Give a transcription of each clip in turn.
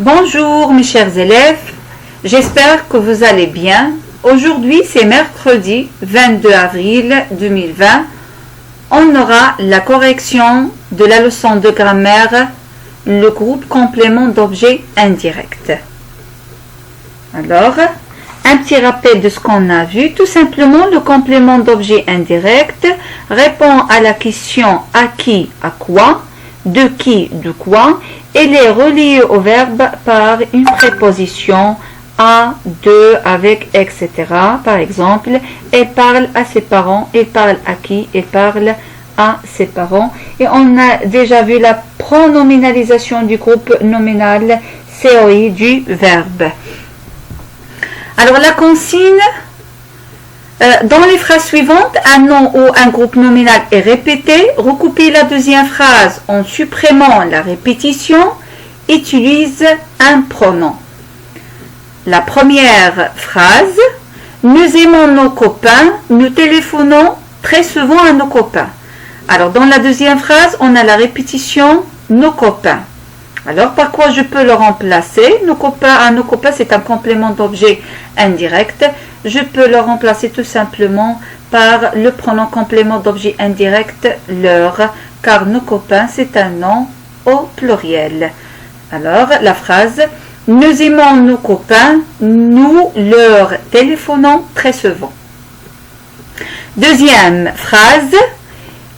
Bonjour mes chers élèves, j'espère que vous allez bien. Aujourd'hui c'est mercredi 22 avril 2020. On aura la correction de la leçon de grammaire, le groupe complément d'objet indirect. Alors, un petit rappel de ce qu'on a vu. Tout simplement, le complément d'objet indirect répond à la question à qui, à quoi, de qui, de quoi. Elle est reliée au verbe par une préposition à, de, avec, etc. Par exemple, elle parle à ses parents, elle parle à qui, elle parle à ses parents. Et on a déjà vu la pronominalisation du groupe nominal COI du verbe. Alors la consigne, dans les phrases suivantes, un nom ou un groupe nominal est répété. Recoupez la deuxième phrase en supprimant la répétition. Utilise un pronom. La première phrase, nous aimons nos copains, nous téléphonons très souvent à nos copains. Alors dans la deuxième phrase, on a la répétition nos copains. Alors, par quoi je peux le remplacer? Nos copains, c'est un complément d'objet indirect. Je peux le remplacer tout simplement par le pronom complément d'objet indirect leur, car nos copains, c'est un nom au pluriel. Alors, la phrase, nous aimons nos copains, nous leur téléphonons très souvent. Deuxième phrase,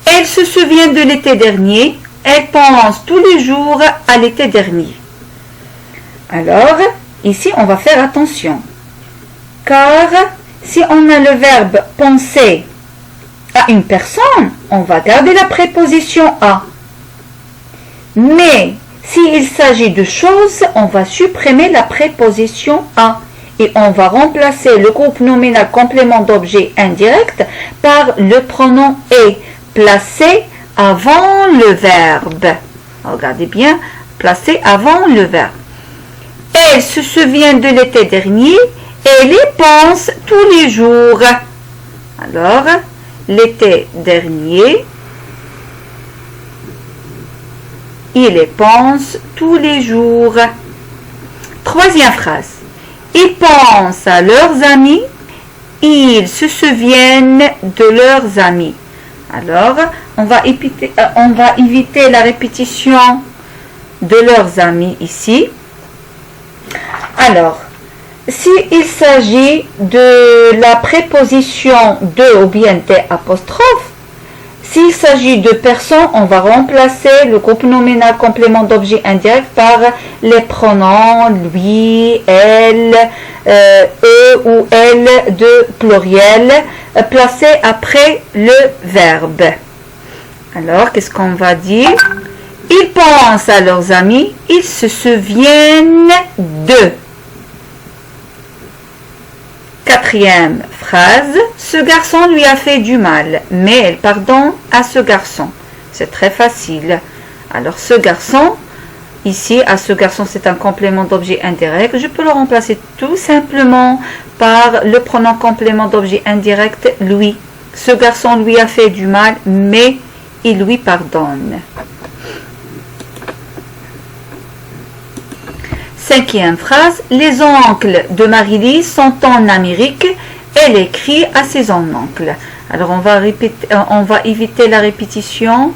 elle se souvient de l'été dernier. Elle pense tous les jours à l'été dernier. Alors, ici, on va faire attention. Car si on a le verbe penser à une personne, on va garder la préposition à. Mais s'il s'agit de choses, on va supprimer la préposition à. Et on va remplacer le groupe nominal complément d'objet indirect par le pronom est, placé avant le verbe. Regardez bien, placé avant le verbe. Elle se souvient de l'été dernier, elle y pense tous les jours. Alors, l'été dernier, il y pense tous les jours. Troisième phrase. Ils pensent à leurs amis, ils se souviennent de leurs amis. Alors, on va éviter la répétition de leurs amis ici. Alors, s'il s'agit de la préposition de ou bien des apostrophes, s'il s'agit de personnes, on va remplacer le groupe nominal complément d'objet indirect par les pronoms lui, elle, eux ou elle de pluriel placés après le verbe. Alors, qu'est-ce qu'on va dire? Ils pensent à leurs amis, ils se souviennent d'eux. Quatrième phrase, ce garçon lui a fait du mal, mais elle pardonne à ce garçon. C'est très facile. Alors ce garçon, ici, à ce garçon, c'est un complément d'objet indirect. Je peux le remplacer tout simplement par le pronom complément d'objet indirect lui. Ce garçon lui a fait du mal, mais il lui pardonne. Cinquième phrase, les oncles de Marie-Lise sont en Amérique. Elle écrit à ses oncles. Alors on va éviter la répétition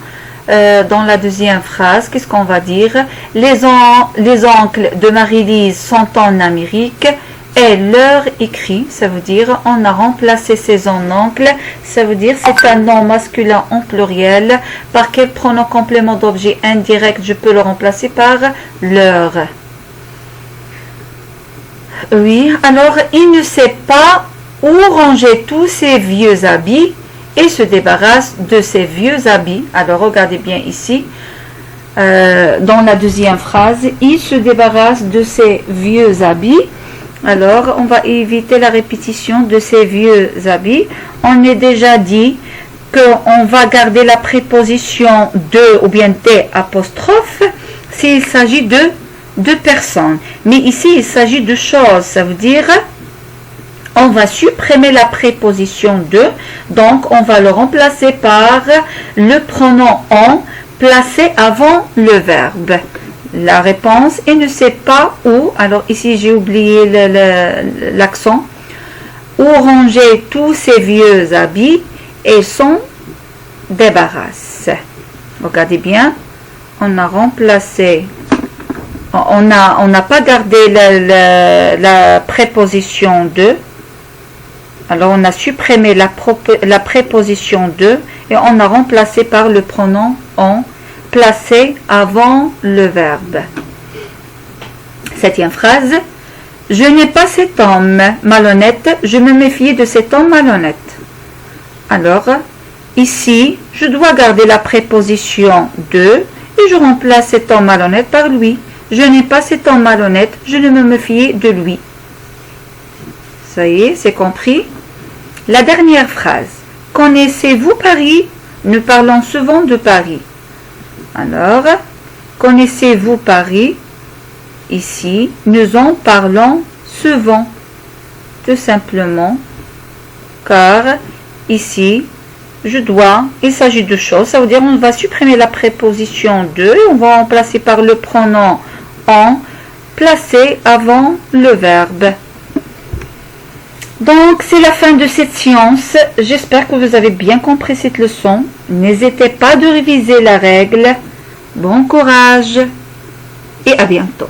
dans la deuxième phrase. Qu'est-ce qu'on va dire? Les oncles de Marie-Lise sont en Amérique. Elle leur écrit, ça veut dire on a remplacé ses oncles, ça veut dire c'est un nom masculin en pluriel. Par quel pronom complément d'objet indirect je peux le remplacer par leur? Oui, alors il ne sait pas où ranger tous ses vieux habits et se débarrasse de ses vieux habits. Alors regardez bien ici, dans la deuxième phrase, il se débarrasse de ses vieux habits. Alors on va éviter la répétition de ses vieux habits. On a déjà dit qu'on va garder la préposition de ou bien des apostrophes s'il s'agit de personnes. Mais ici, il s'agit de choses. Ça veut dire, on va supprimer la préposition de. Donc, on va le remplacer par le pronom en placé avant le verbe. la réponse et ne sait pas où. Alors ici, j'ai oublié l'accent. Où ranger tous ces vieux habits et s'en débarrasse. Regardez bien, on a remplacé, on n'a pas gardé la préposition de. Alors on a supprimé la préposition de et on a remplacé par le pronom en placé avant le verbe. Septième phrase. Je n'ai pas cet homme malhonnête, je me méfie de cet homme malhonnête. Alors, ici, je dois garder la préposition de et je remplace cet homme malhonnête par lui. Je n'ai pas cet homme malhonnête, je ne me méfie de lui. Ça y est, c'est compris? La dernière phrase. Connaissez-vous Paris? Nous parlons souvent de Paris. Alors, connaissez-vous Paris? Ici, nous en parlons souvent, tout simplement, car ici, il s'agit de choses, ça veut dire on va supprimer la préposition de et on va remplacer par le pronom en, placé avant le verbe. Donc, c'est la fin de cette séance. J'espère que vous avez bien compris cette leçon. N'hésitez pas de réviser la règle. Bon courage et à bientôt.